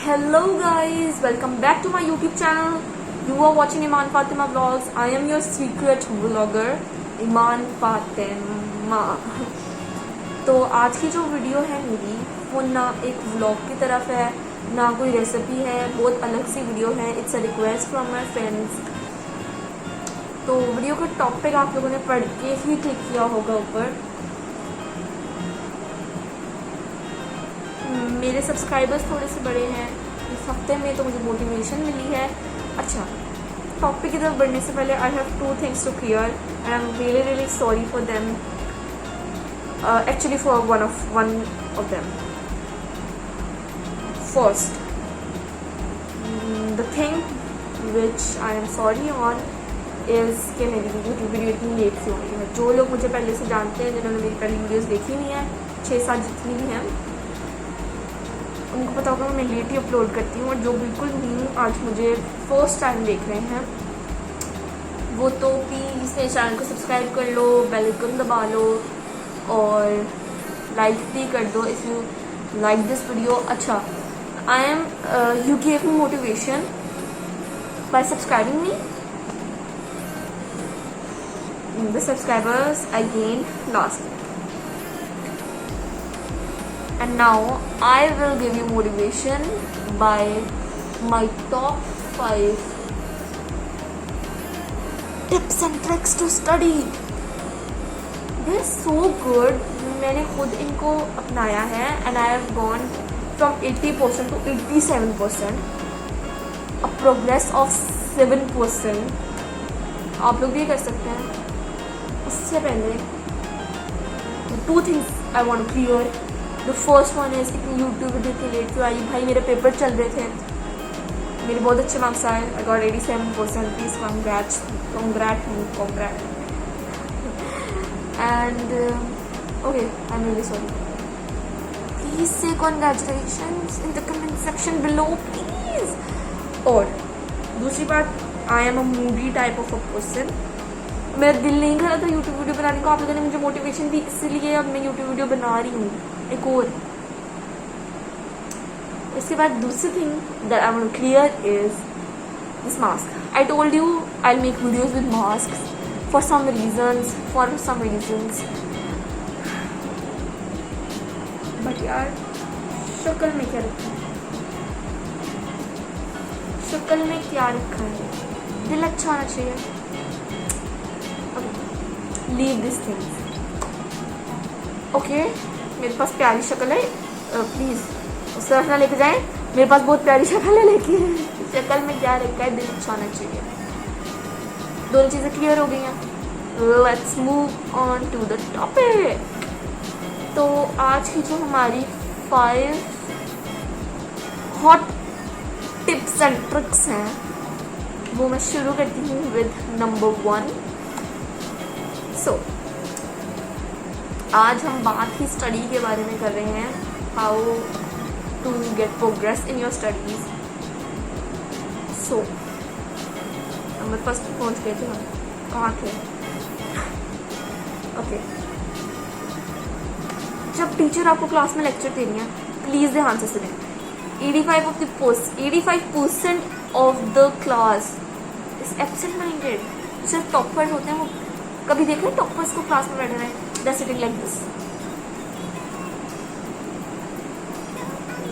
Hello guys, welcome back to my YouTube channel. You are watching Iman Fatima Vlogs. I am your secret vlogger Iman Fatima. तो आज की जो video है मेरी वो ना एक व्लॉग की तरफ है ना कोई रेसिपी है, बहुत अलग सी वीडियो है. It's a request from my friends. तो वीडियो का टॉपिक आप लोगों ने पढ़ के ही क्लिक किया होगा ऊपर. मेरे सब्सक्राइबर्स थोड़े से बड़े हैं इस हफ्ते में, तो मुझे मोटिवेशन मिली है. अच्छा, टॉपिक की तरफ बढ़ने से पहले I have two things to clear and I am really sorry for them. Actually for one of them. First, the thing which I am sorry on is कि मेरी यूट्यूब वीडियो इतनी लेट से हो रही है. जो लोग मुझे पहले से जानते हैं, जिन्होंने मेरी पहली वीडियोस देखी हुई हैं, 6-7 जितनी भी हैं, उनको पता होगा मैं लेट ही अपलोड करती हूँ. और जो बिल्कुल न्यू आज मुझे फर्स्ट टाइम देख रहे हैं, वो तो प्लीज़ मेरे चैनल को सब्सक्राइब कर लो, बेल आइकन दबा लो और लाइक भी कर दो if you like this video. अच्छा, I am you give me motivation by subscribing me. The subscribers I gained last week. And now I will give you motivation by my top 5 tips and tricks to study. They're so good. मैंने खुद इनको अपनाया है and I have gone from 80% to 87%. A progress of 7%. आप लोग भी कर सकते हैं. उससे पहले two things I want to clear. The first one is इतनी यूट्यूब वीडियो इतनी लेट क्यों आई. भाई मेरे पेपर चल रहे थे, मेरे बहुत अच्छे मार्क्स आए. I got 87%. Please congrat. And okay, I am really sorry. Please से congratulations in the comment section below please. और दूसरी बात, I am a moody type of a person. मेरा दिल नहीं कर रहा था यूट्यूब वीडियो बनाने को. आप लोगों ने मुझे मोटिवेशन दी, इसलिए अब मैं यूट्यूब वीडियो बना रही हूँ एक और. इसके बाद दूसरी thing that I want to clear is this mask. I told you I will make videos with mask for some reasons. But यार शक्ल में क्या रखा है, शक्ल में क्या रखा है, दिल अच्छा होना चाहिए. Leave this things. ओके, मेरे पास प्यारी शक्ल है, प्लीज़ उस तरफ ना लेके जाएं. मेरे पास बहुत प्यारी शक्ल है, लेकिन शक्ल में क्या रखा है, दिल अच्छा होना चाहिए. दोनों चीज़ें क्लियर हो गई हैं. Let's move on to the topic. तो आज की जो हमारी 5 हॉट टिप्स एंड ट्रिक्स हैं, वो मैं शुरू करती हूँ विद नंबर 1. सो आज हम बात ही स्टडी के बारे में कर रहे हैं. How to get progress in your studies. So number first पहुंच गए थे हम. कहाँ थे? ओके. जब टीचर आपको क्लास में लेक्चर दे रही है, प्लीज़ ध्यान से सुनें. 85% of the class is absent minded. सिर्फ टॉपर्स होते हैं. वो कभी देखा है टॉपर्स को क्लास में बैठे हैं? They are sitting like this.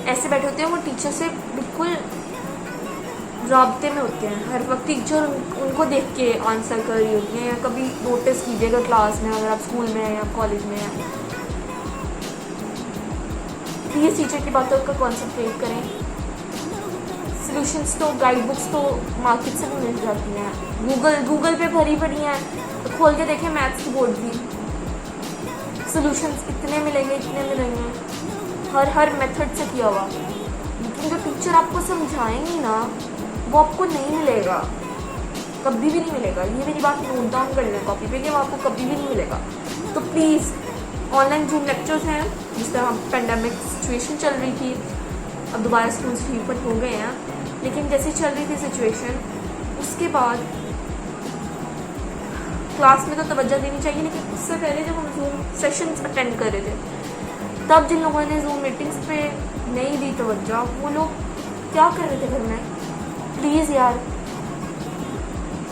ऐसे बैठे होते हैं. वो टीचर से बिल्कुल राब्ते में होते हैं. हर वक्त टीचर उनको देख के आंसर कर रही होती हैं. कभी नोटिस कीजिएगा क्लास में, अगर आप स्कूल में हैं या कॉलेज में हैं, प्लीज़ टीचर की बातों का कॉन्सेंट्रेट करें. सोल्यूशंस तो, गाइड बुक्स तो मार्केट से भी मिल जाती हैं. गूगल पे भरी पड़ी हैं. तो खोल के देखें मैथ्स की बोर्ड भी. सोल्यूशंस इतने मिलेंगे. हर मेथड से किया हुआ. लेकिन जो टीचर आपको समझाएंगी ना, वो आपको नहीं मिलेगा, कभी भी नहीं मिलेगा. ये मेरी बात नोट डाउन कर लें कॉपी पे कि वो आपको कभी भी नहीं मिलेगा. तो प्लीज़, ऑनलाइन जूम लेक्चर्स हैं. जिस तरह पेंडेमिक सिचुएशन चल रही थी, अब दोबारा स्कूल्स रीओपन हो गए हैं, लेकिन जैसे चल रही थी सिचुएशन, उसके बाद क्लास में तो तवज्जो देनी चाहिए. लेकिन उससे पहले जब हम जूम सेशंस अटेंड कर रहे थे, तब जिन लोगों ने जूम मीटिंग्स पे नहीं दी तवज्जो, वो लोग क्या कर रहे थे घर में? प्लीज़ यार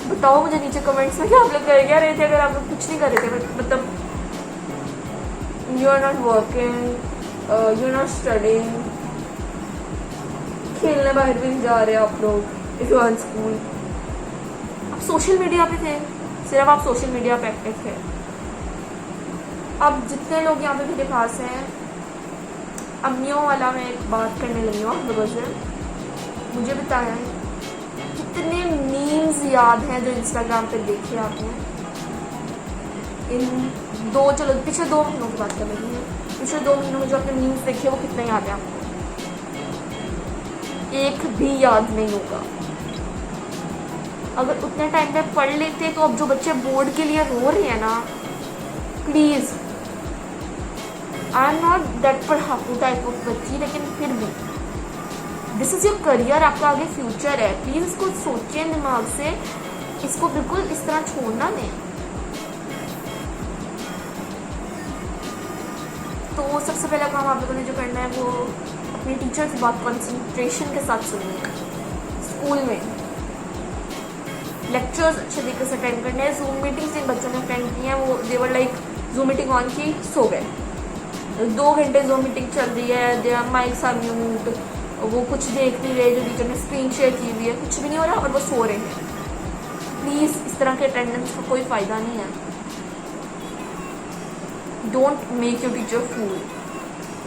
बताओ मुझे नीचे कमेंट्स में कि आप लोग कर क्या रहे थे, अगर आप लोग कुछ नहीं कर रहे थे, मतलब you are not working, you are not studying, खेलने बाहर भी नहीं जा रहे आप लोग, if you are in school, आप सोशल मीडिया पे थे, सिर्फ आप सोशल मीडिया पे एक्टिव थे। अब जितने लोग यहाँ पे मेरे पास हैं, अम्मियों वाला मैं एक बात करने लगी हूँ आप लोगों से, मुझे बताया कितने मीम्स याद हैं जो इंस्टाग्राम पे देखे आपने इन पिछले 2 महीनों की बात कर रही है, पिछले 2 महीनों में जो आपने मीम्स देखे वो कितने याद है आपको? एक भी याद नहीं होगा। अगर उतने टाइम पे पढ़ लेते तो अब जो बच्चे बोर्ड के लिए रो रहे हैं ना, please, I am not that पढ़ाकू टाइप ऑफ बच्ची, लेकिन फिर भी दिस इज़ योर करियर, आपका आगे फ्यूचर है, प्लीज़ इसको सोचें दिमाग से, इसको बिल्कुल इस तरह छोड़ना नहीं। तो सबसे पहला काम आप लोगों ने जो करना है वो अपनी टीचर की बात कंसंट्रेशन के साथ सुननी है। स्कूल में लेक्चर्स अच्छे तरीके से अटेंड करने हैं। जूम मीटिंग्स जिन बच्चों ने अटेंड की हैं वो देवर लाइक जूम मीटिंग ऑन की सो गए, 2 घंटे जूम मीटिंग चल रही है, देयर माइक्स आर म्यूट, वो कुछ देख नहीं रहे, जो टीचर ने स्क्रीन शेयर की हुई है कुछ भी नहीं हो रहा और वो सो रहे हैं। प्लीज़ इस तरह के अटेंडेंस का कोई फ़ायदा नहीं है। Don't make your teacher fool.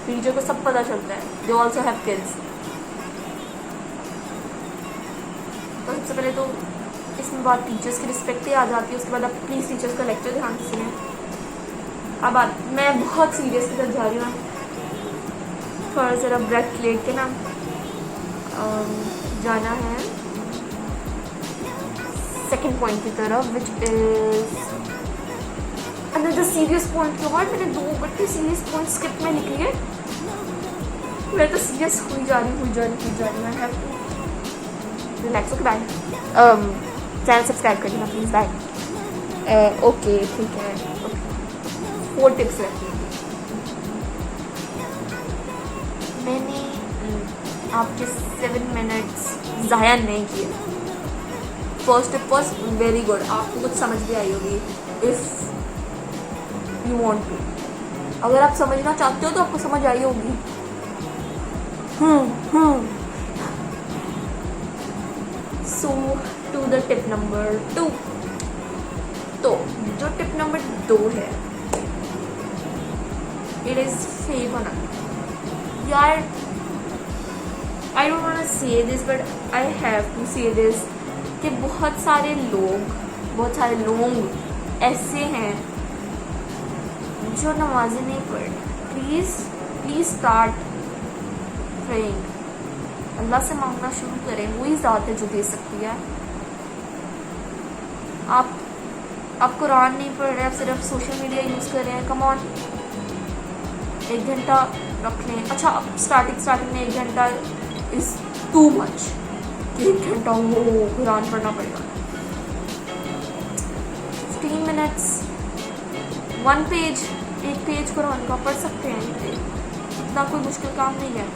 Teacher को सब पता चलता है, दे ऑल्सो हैव किड्स। तो सबसे पहले तो इसमें बात टीचर्स की रिस्पेक्ट ही आ जाती है, उसके बाद आप प्लीज़ टीचर्स का लेक्चर ध्यान से सुनें। अब मैं बहुत सीरियस के साथ जा रही हूँ, थोड़ा सा ब्रेक लेके ना जाना है सेकंड पॉइंट की तरफ, which is another serious point. के बाद मैंने 2 बड़े सीरियस पॉइंट स्किप में लिख लिए, मैं तो सीरियस हुई जा रही। I have to relax. Okay bye. Channel subscribe कर देना प्लीज़, बाय। ओके ठीक है, ओके 4 टिप्स रखिए। मैंने आपके 7 मिनट्स ज़ाया नहीं किए। First tip was very good, आपको कुछ समझ भी आई होगी इफ़ यू वांट टू। अगर आप समझना चाहते हो तो आपको समझ आई होगी। सो टू द टिप नंबर 2। तो जो टिप नंबर 2 है, इट इज़ फेवर। यार I don't want to say this but I have to say this कि बहुत सारे लोग ऐसे हैं जो नमाज़ें नहीं पढ़ते। Please start praying. अल्लाह से मांगना शुरू करें, वही ज़ात है जो दे सकती है। आप कुरान नहीं पढ़ रहे, आप सिर्फ सोशल मीडिया यूज़ कर रहे हैं। कम ऑन, 1 घंटा रख लें। अच्छा, स्टार्टिंग में 1 घंटा इज़ टू मच, 1 घंटा वो कुरान पढ़ना पड़ेगा। 15 मिनट्स 1 पेज, 1 पेज कुरान का पढ़ सकते हैं, इतना कोई मुश्किल काम नहीं है।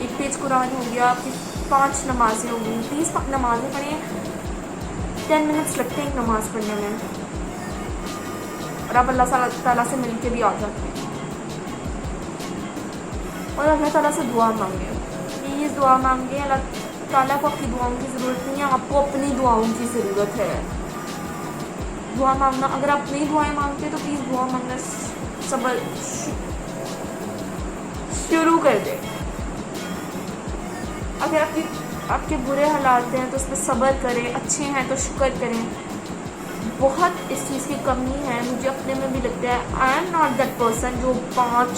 1 पेज कुरान हो गया, आपकी 5 नमाज़ें हो गई। प्लीज़ नमाज़ें पढ़ें, 10 मिनट्स लगते हैं एक नमाज़ पढ़ने में, और आप अल्लाह ताला से मिल के भी आ जाते हैं। और अल्लाह ताला से दुआ मांगे, प्लीज़ दुआ मांगे। अल्लाह ताला को आपकी दुआओं की ज़रूरत नहीं है, आपको अपनी दुआओं की ज़रूरत है। दुआ मांगना, अगर आप नई दुआएं मांगते हैं तो प्लीज़ दुआ मांगना शुरू कर दें। अगर आपके बुरे हालात हैं तो उस पर सब्र करें, अच्छे हैं तो शुक्र करें। बहुत इस चीज़ की कमी है, मुझे अपने में भी लगता है। आई एम नॉट दैट पर्सन जो 5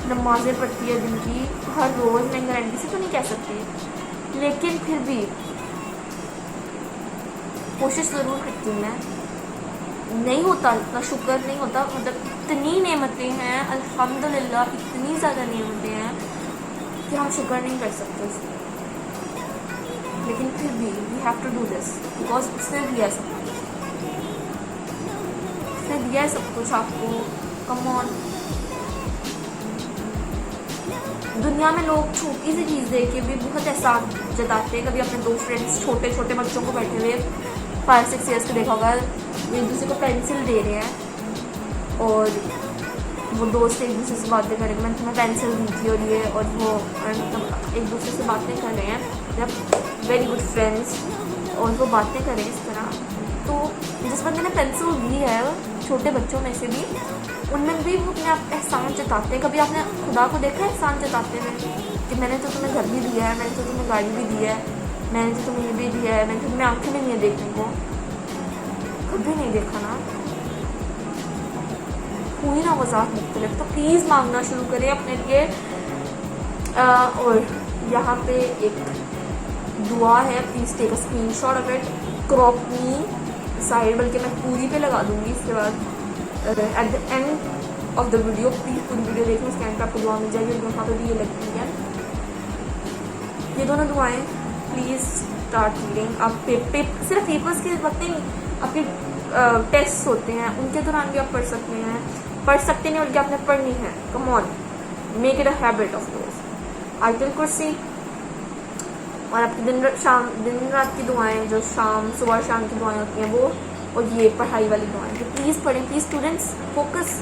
नमाज़ें पढ़ती है दिन की हर रोज़। मैं गारंटी से तो नहीं कह सकती, लेकिन फिर भी कोशिश ज़रूर करती हूँ मैं। नहीं होता इतना शुक्र नहीं होता, मतलब इतनी नेमतें हैं अल्हम्दुलिल्लाह, इतनी ज़्यादा नेमतें हैं कि हम शुक्र नहीं कर सकते। लेकिन फिर भी we have to do this because उसने दिया सब कुछ, उसने दिया है सब कुछ आपको। कम ऑन, दुनिया में लोग छोटी सी चीज़ देख के भी बहुत एहसान जताते हैं। कभी अपने दो फ्रेंड्स छोटे छोटे बच्चों को बैठे हुए 5-6 ईयर्स के देखा होगा, एक दूसरे को पेंसिल दे रहे हैं और वो दोस्त एक दूसरे से बातें करेंगे, मैंने तुम्हें पेंसिल दी थी और ये, और वो मतलब एक दूसरे से बातें कर रहे हैं, जब वेरी गुड फ्रेंड्स, और वो बातें करें इस तरह। तो जिस बंदे ने पेंसिल दी है, छोटे बच्चों में से भी, उनमें भी वो अपने आप एहसान जताते हैं। कभी आपने खुदा को देखा है एहसान जताते हुए कि मैंने तो तुम्हें घर भी दिया है, मैंने तो तुम्हें गाड़ी भी दी है, मैंने तो तुम्हें ये भी दिया है, मैंने तो तुम्हें आँखें भी नहीं है देखने को, कभी नहीं देखा ना। हुई ना वज़ाहत मुख्तलिफ, तो प्लीज़ मांगना शुरू करें अपने लिए। और यहाँ पे एक दुआ है, please take a screenshot of it, crop me side, बल्कि मैं पूरी पे लगा दूँगी इसके बाद at the end of the video. Please पूरी वीडियो देखिए, उसके एंड पर आपको दुआ मिल जाएगी, वहाँ पर भी ये लगती है। ये दोनों दुआएं प्लीज़ स्टार्ट रीडिंग। आप सिर्फ पेपर्स के वक्त नहीं, आपके टेस्ट होते हैं उनके दौरान भी आप पढ़ सकते हैं, नहीं बल्कि आपने पढ़नी है। Come on, make it a habit of course. आयतुल कुर्सी और आपकी दिन रात की दुआएं, जो सुबह शाम की दुआएं होती हैं वो, और ये पढ़ाई वाली दुआएं, तो प्लीज़ पढ़ें। प्लीज़ स्टूडेंट्स फोकस,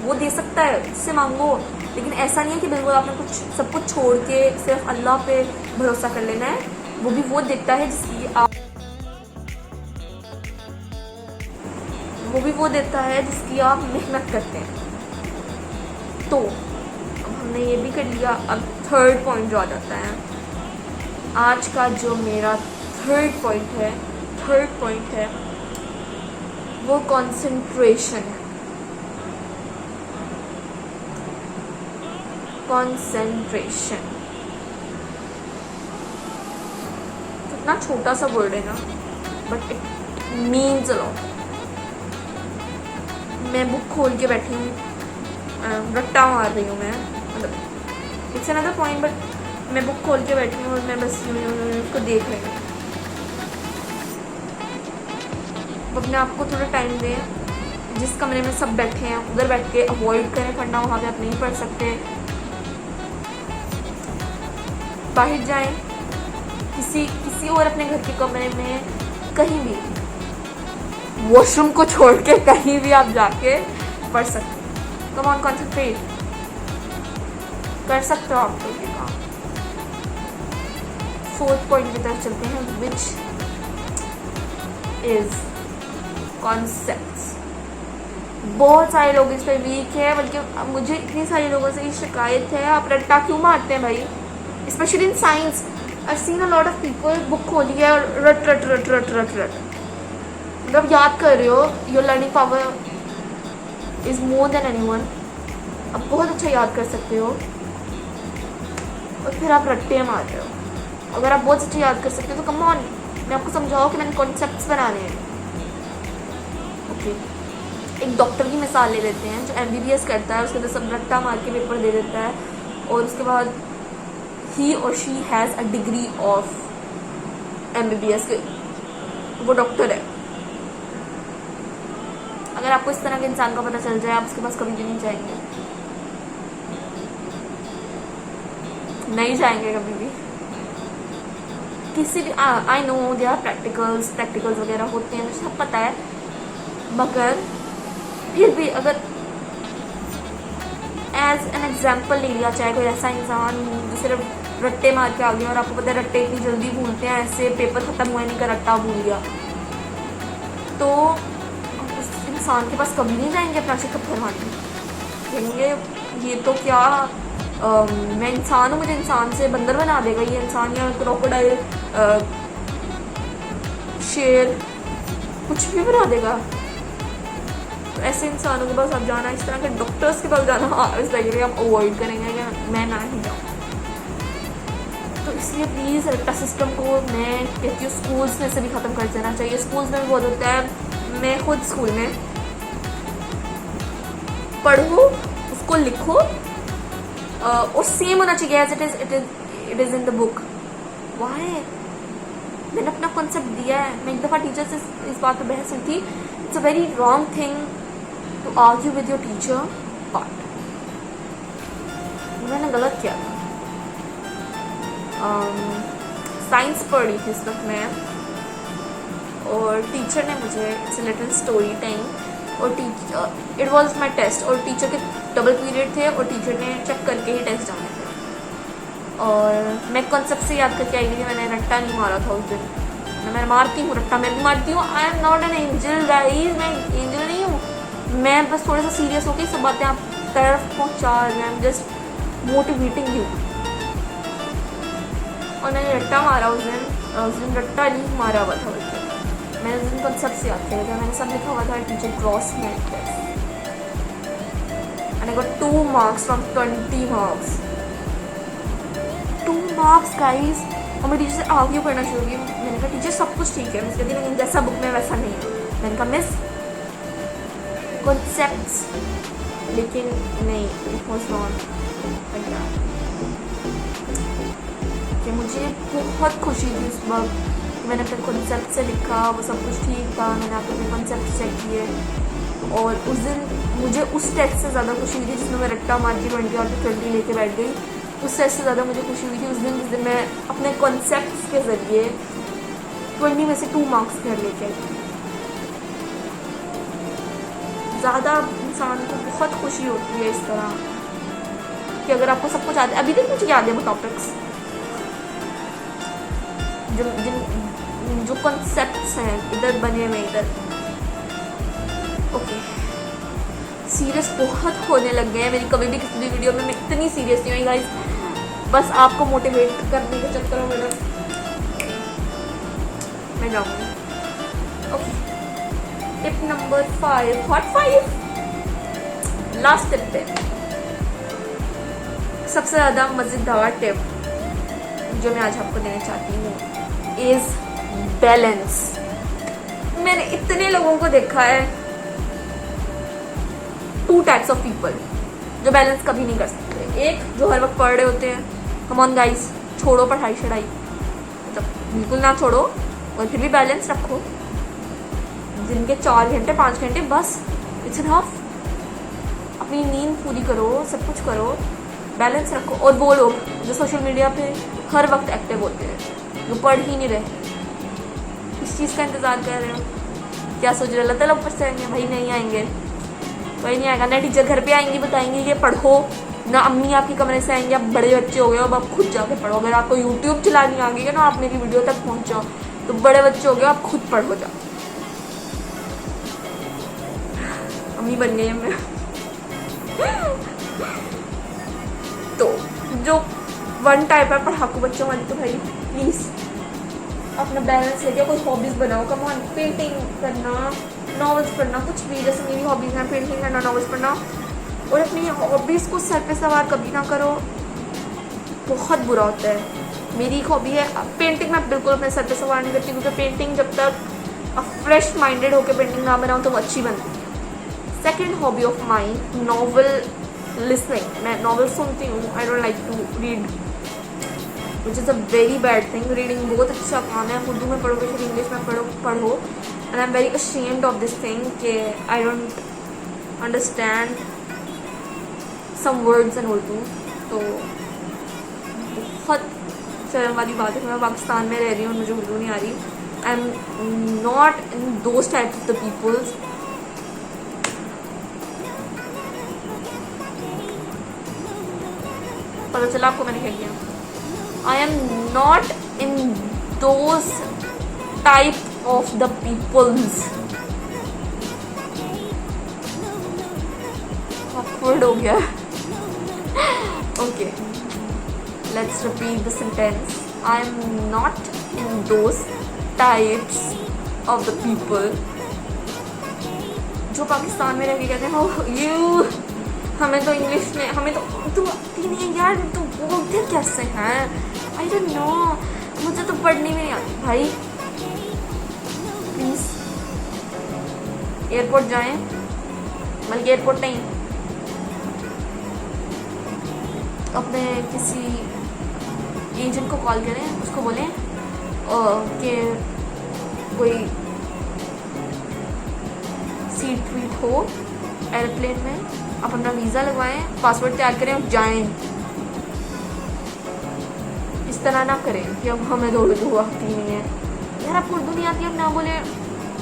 वो दे सकता है, उससे मांगो, लेकिन ऐसा नहीं है कि बिल्कुल आपने सब कुछ छोड़ के सिर्फ अल्लाह पे भरोसा कर लेना है। वो भी वो देता है जिसकी आप मेहनत करते हैं। तो अब हमने ये भी कर लिया, अब थर्ड पॉइंट जो आ जाता है आज का, जो मेरा थर्ड पॉइंट है वो कंसंट्रेशन है। कितना छोटा सा वर्ड है ना, but it means a lot. मैं बुक खोल के बैठी हूँ, रट्टा मार रही हूँ मैं, मतलब इट्स अनदर पॉइंट, बट मैं बुक खोल के बैठी हूँ और मैं बस उसको देख रही हूँ। अपने आप को थोड़ा टाइम दें। जिस कमरे में सब बैठे हैं उधर बैठ के अवॉइड करें पढ़ना, वहाँ पे आप नहीं पढ़ सकते। बाहर जाएं, किसी और अपने घर के कमरे में, कहीं भी, वॉशरूम को छोड़ के कहीं भी आप जाके पढ़ सकते हैं। कम ऑन, कॉन्सेंट्रेट कर सकते हो आप लोग ये काम। फोर्थ पॉइंट की तरफ चलते हैं, विच इज कॉन्सेप्ट्स। बहुत सारे लोग इस पर वीक है, बल्कि मुझे इतनी सारी लोगों से ये शिकायत है, आप रट्टा क्यों मारते हैं भाई, specially in science. I seen a lot of people book खोली है और रट रट रट रट रट रट, मतलब याद कर रहे हो, your learning power is more than anyone. आप बहुत अच्छा याद कर सकते हो और फिर आप रट्टे मार रहे हो। अगर आप बहुत अच्छा याद कर सकते हो तो कम ऑन, मैं आपको समझाओ कि मैंने कॉन्सेप्ट्स बनाने हैं। ओके, एक डॉक्टर की मिसाल ले लेते हैं जो MBBS करता है, उसके अंदर सब रट्टा मार के पेपर दे देता है और उसके बाद ही और she has a degree of MBBS के, वो डॉक्टर है। अगर आपको इस तरह के इंसान का पता चल जाए, आप उसके पास कभी भी नहीं जाएंगे, नहीं जाएंगे कभी भी। किसी भी, I know they are practicals वगैरह होते हैं, मुझे सब पता है, मगर फिर भी अगर एज एन एग्जाम्पल ले लिया जाए, कोई ऐसा इंसान जो सिर्फ रट्टे मार के आ गया, और आपको पता है रट्टे इतनी जल्दी भूलते हैं, ऐसे पेपर खत्म हुआ नहीं का रट्टा भूल गया, तो उस इंसान के पास कभी नहीं जाएंगे अपना चेकअप करवाने। कहेंगे ये तो क्या, मैं इंसान हूँ, मुझे इंसान से बंदर बना देगा ये इंसान, या क्रोकोडाइल, शेर, कुछ भी बना देगा। तो ऐसे इंसानों के पास आप जाना, इस तरह के डॉक्टर्स के पास जाना इस लगे आप अवॉइड करेंगे कि मैं ना ही जाऊँ। तो इसलिए प्लीज़ रट्टा सिस्टम को मैं कहती हूँ स्कूल्स में से भी ख़त्म कर देना चाहिए। स्कूल्स में भी बहुत होता है, मैं खुद स्कूल में पढ़ो, उसको लिखो और सेम होना चाहिए as it is in the book. Why, मैंने अपना कॉन्सेप्ट दिया है। मैं एक दफ़ा टीचर से इस बात पर बहस हुई थी। It's a very wrong thing to argue with your teacher, but उन्होंने गलत किया था। साइंस पढ़ी थी उस वक्त मैं, और टीचर ने मुझे it's a little story time, और teacher it was my test, और टीचर के डबल पीरियड थे और टीचर ने चेक करके ही टेस्ट जाने थे। और मैं कॉन्सेप्ट से याद करके आई थी, मैंने रट्टा नहीं मारा था उस दिन। मैं मारती हूँ रट्टा, मैं भी मारती हूँ। आई am not an angel guys, मैं एंजल नहीं हूँ। मैं बस थोड़ा सा सीरियस होकर सब बातें आप तरफ पहुँचा रही हूँ। I am just motivating you. और मैंने रट्टा मारा उस दिन रट्टा नहीं मारा हुआ था उस दिन। मैंने उस दिन कॉन्सेप्ट से याद किया था, मैंने सब लिखा हुआ था टीचर क्रॉस में and I got 2 marks from 20 marks. 2 marks guys। और मैं टीचर से आगे पढ़ना शुरू की। मैंने कहा टीचर सब कुछ ठीक है, मिस कहती लेकिन जैसा बुक में वैसा नहीं है। मैंने कहा मिस कॉन्सेप्ट्स, लेकिन नहीं, it was not like that. कि मुझे बहुत खुशी थी उस वक्त, मैंने अपने कॉन्सेप्ट से लिखा, वो सब कुछ ठीक था, मैंने अपने कॉन्सेप्ट चेक किए। और उस दिन मुझे उस टेस्ट से ज़्यादा खुशी हुई थी जिसमें मैं रट्टा मार के 20 और 20 लेके बैठ गई। उस टेस्ट से ज़्यादा मुझे खुशी हुई थी उस दिन जिस दिन मैं अपने कॉन्सेप्ट्स के ज़रिए 20 में से 2 मार्क्स घर लेके आई। ज़्यादा इंसान को बहुत खुशी होती है इस तरह कि अगर आपको सब कुछ आता है। अभी तक मुझे याद है वो टॉपिक्स, जो कॉन्सेप्ट्स हैं इधर बने हुए इधर। ओके, सीरियस बहुत होने लग गए हैं। मेरी कभी भी किसी भी वीडियो में मैं इतनी सीरियस नहीं हुई गाइस, बस आपको मोटिवेट करने के चक्कर में मैं जाऊँगी। Okay, tip number 5, hot 5, last tip पे सबसे ज़्यादा मज़ेदार टिप जो मैं आज आपको देना चाहती हूँ इज़ बैलेंस। मैंने इतने लोगों को देखा है, 2 टाइप्स ऑफ पीपल जो बैलेंस कभी नहीं कर सकते। एक जो हर वक्त पढ़ रहे होते हैं, कम ऑन गाइस, छोड़ो पढ़ाई शढ़ाई, मतलब बिल्कुल ना छोड़ो और फिर भी बैलेंस रखो। जिनके 4 घंटे 5 घंटे बस इट्स इनफ। अपनी नींद पूरी करो, सब कुछ करो, बैलेंस रखो। और वो लोग जो सोशल मीडिया पे हर वक्त एक्टिव होते हैं, जो पढ़ ही नहीं रहे, इस चीज़ का इंतज़ार कर रहे हो, क्या सोच रहे हो अल्लाह ताला ऊपर से आएंगे? भाई नहीं आएंगे, कोई नहीं आएगा। ना टीचर घर पे आएंगी बताएंगे ये पढ़ो, ना अम्मी आपके कमरे से आएंगे, आप बड़े बच्चे हो गए हो अब आप खुद जाके पढ़ो। अगर आपको यूट्यूब चलानी आ गई है ना, आप मेरी वीडियो तक पहुँचो, तो बड़े बच्चे हो गए आप खुद पढ़ो जाओ। अम्मी बन गई मैं। तो जो 1 टाइप है पढ़ाकू बच्चों वाली, तो भाई प्लीज़ अपना बैलेंस लेके कोई हॉबीज़ बनाओ। कम ऑन, पेंटिंग करना, नॉवेल्स पढ़ना, कुछ भी, जैसे मेरी हॉबीज़ हैं पेंटिंग करना, नॉवेल्स पढ़ना। और अपनी हॉबीज़ को सर पे सवार कभी ना करो, बहुत बुरा होता है। मेरी एक हॉबी है पेंटिंग, मैं बिल्कुल अपने सर पे सवार नहीं करती, क्योंकि पेंटिंग जब तक फ्रेश माइंडेड होकर पेंटिंग ना बनाऊँ तो वो अच्छी बनती है। Second hobby of mine, novel listening. मैं नॉवल सुनती हूँ, I don't like to read, which is a very bad thing. Reading बहुत अच्छा काम है, उर्दू में पढ़ो, फिर इंग्लिश में पढ़ो। And I am very ashamed of this thing कि I don't understand some words in Urdu. तो बहुत शर्म वाली बात है, मैं पाकिस्तान में रह रही हूँ, मुझे उर्दू नहीं आ रही। I am not in those type of the peoples. पता चला आपको मैंने क्या किया। I am not in those type of the peoples। Awkward हो गया। Okay, let's repeat the sentence। I am not in those types of the people जो पाकिस्तान में रह के कहते हैं हो यू, हमें तो इंग्लिश में, हमें तो आती नहीं है यार, तो बोलते कैसे हैं? आई डोंट नो, मुझे तो पढ़नी भी नहीं आती भाई। प्लीज़ एयरपोर्ट जाएं, बल्कि एयरपोर्ट नहीं, अपने किसी एजेंट को कॉल करें, उसको बोलें कि कोई सीट वीट हो एयरप्लेन में, आप अपना वीज़ा लगवाएं, पासपोर्ट तैयार करें और जाएं। तरह ना करें कि अब हमें दो उर्दू आती नहीं है। यार आपको उर्दू नहीं आती, अब ना बोले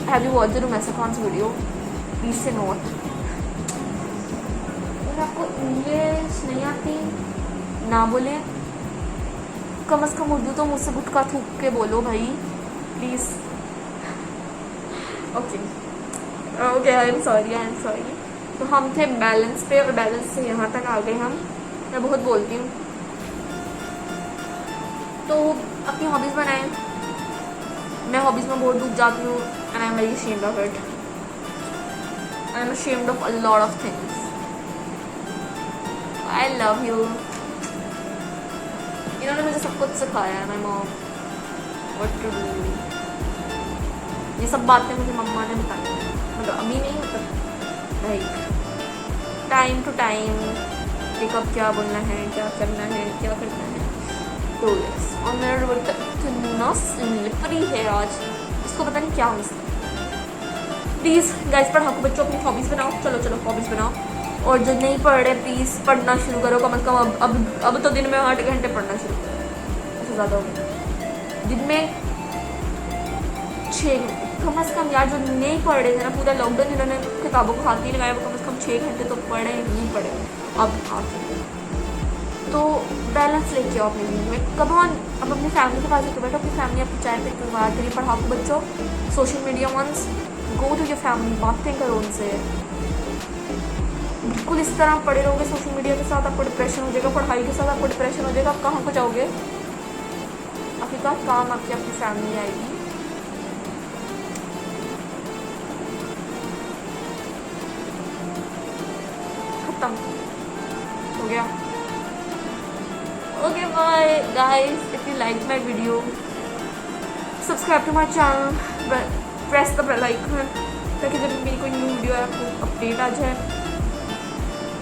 have you watch the Rumaisa Khan's video, please से नोट। अगर आपको इंग्लिश नहीं आती ना बोले, कम से कम उर्दू तो मुझसे गुटका थूक के बोलो भाई, please. Okay I am sorry. तो हम थे बैलेंस पे और बैलेंस से यहाँ तक आ गए हम। मैं बहुत बोलती हूँ। तो अपनी हॉबीज़ बनाएं। मैं हॉबीज़ में बहुत डूब जाती हूँ and I am very ashamed of it. I am ashamed of a lot of things. I love you. इन्होंने मुझे सब कुछ सिखाया है, my mom, what to do. ये सब बातें मुझे मम्मा ने बताई, मतलब अभी नहीं, मतलब लाइक टाइम टू टाइम कि कब क्या बोलना है, क्या करना है, क्या करना है। तो यस, और मेरा रोल इतना स्लिपरी है आज, इसको पता नहीं क्या हो सकता। प्लीज़ गाइस, पढ़ाओ बच्चों, अपनी हॉबीज़ बनाओ। चलो हॉबीज़ बनाओ। और जो नहीं पढ़ रहे प्लीज़ पढ़ना शुरू करो। कम से कम अब तो दिन में 8 घंटे पढ़ना शुरू करो, उससे ज़्यादा हो गया। दिन में 6 घंटे कम से कम। यार जो नहीं पढ़ रहे थे ना पूरा लॉकडाउन, जिन्होंने किताबों को हाथ नहीं लगाया, वो कम से कम 6 घंटे तो पढ़े नहीं पढ़े। अब तो बैलेंस लेके आओ अपनी ज़िंदगी में। कब ऑन अब अपनी फैमिली के पास होकर बैठो, अपनी फैमिली आपको चाय पे बात करिए, पढ़ाओ बच्चों। Social media once go to your family, बातें करो उनसे। बिल्कुल इस तरह पड़े रहोगे सोशल मीडिया के साथ, आपको डिप्रेशन हो जाएगा। पढ़ाई के साथ आपको डिप्रेशन हो जाएगा, आप कहाँ को जाओगे? आखिरकार काम आपकी अपनी फैमिली आएगी। खत्म हो गया। Okay bye guys, if you like my video subscribe to my channel, press the bell icon ताकि जब मेरी कोई न्यू वीडियो है आपको अपडेट आ जाए।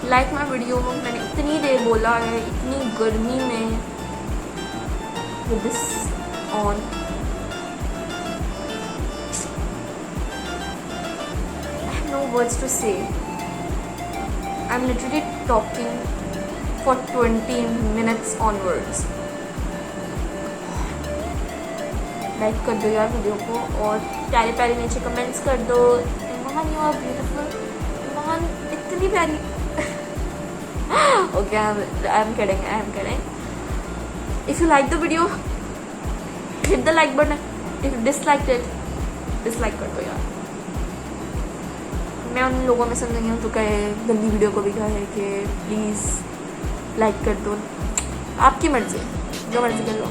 Like my video. मैंने इतनी देर बोला है, इतनी गर्मी में with this on. I have no words to say. I'm literally talking for 20 minutes onwards. Like कर दो यार वीडियो को, और प्यारे प्यारे नीचे कमेंट्स कर दो। इमान यू आर ब्यूटीफुल, इमान इतनी प्यारी। Okay, I'm kidding. If you like the video, hit the like button. If you disliked it, dislike कर दो यार। मैं उन लोगों में से नहीं हूँ तो कहे गंदी वीडियो को भी कहे कि प्लीज़ लाइक कर दो। आपकी मर्जी, जो मर्जी कर लो।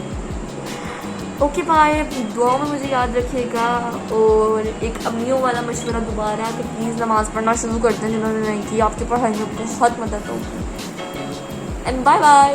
Okay bye. दुआ में मुझे याद रखिएगा, और एक अम्मियों वाला मशवरा दोबारा कि प्लीज़ नमाज़ पढ़ना शुरू कर दें जिन्होंने नहीं की, आपकी पढ़ाई में बहुत मदद होगी। And bye bye.